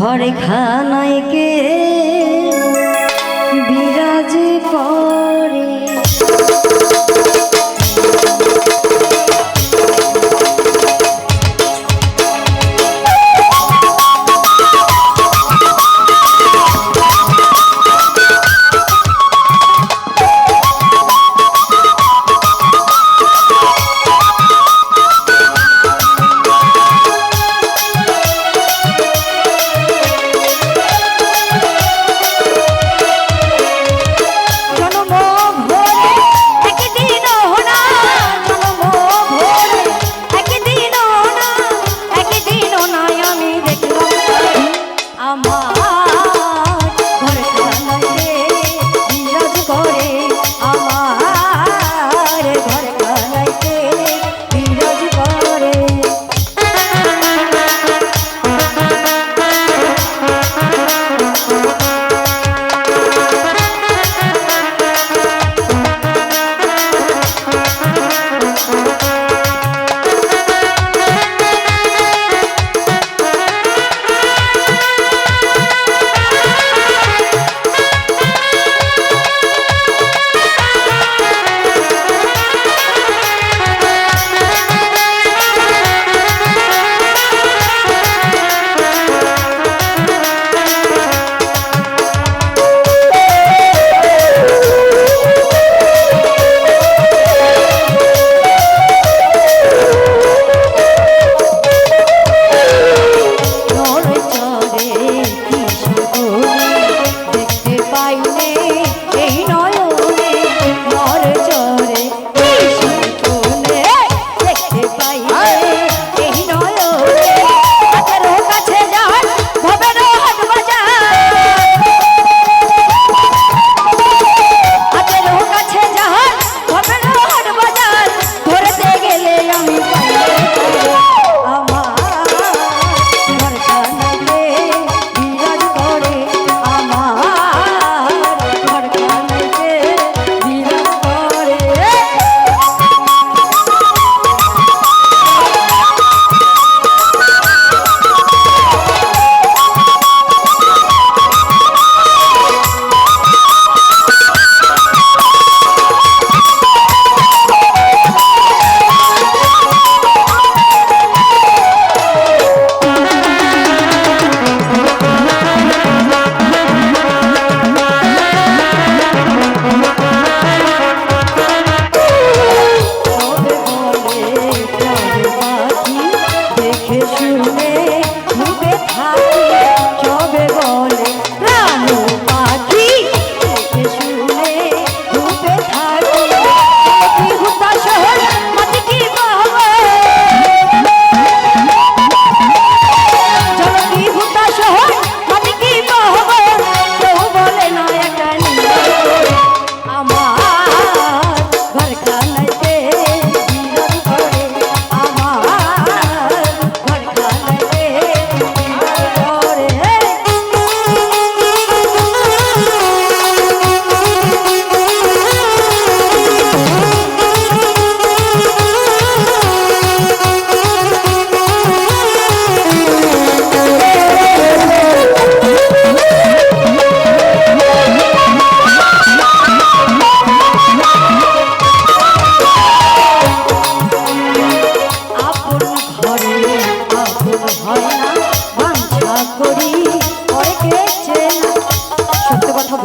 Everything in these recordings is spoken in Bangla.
ঘরে খানায় কে বিরাজ করে।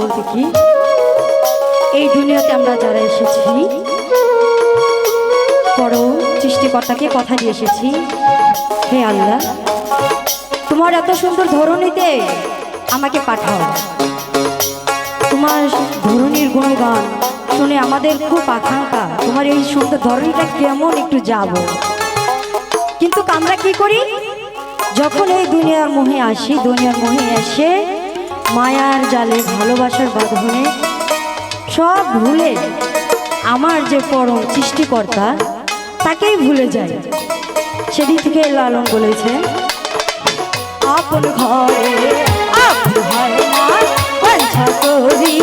বলতে কি এই দুনিয়াতে আমরা যারা এসেছি বড় সৃষ্টিকর্তাকে কথা দিয়ে এসেছি, হে আল্লাহ তোমার এত সুন্দর ধরনীতে আমাকে পাঠাও। তোমার ধরনীর গুণগান শুনে আমাদের খুব আকাঙ্ক্ষা তোমার এই সুন্দর ধরনীটা কেমন একটু যাব, কিন্তু আমরা কি করি যখন এই দুনিয়ার মোহে আসি, দুনিয়ার মোহে এসে মায়ার জালে ভালোবাসার বাঁধনে সব ভুলে আমার যে পরম সৃষ্টিকর্তা তাকেই ভুলে যায়। সেদিক থেকে লালন বলেছে আপন ঘরে আপন হয় না বাঞ্ছা করি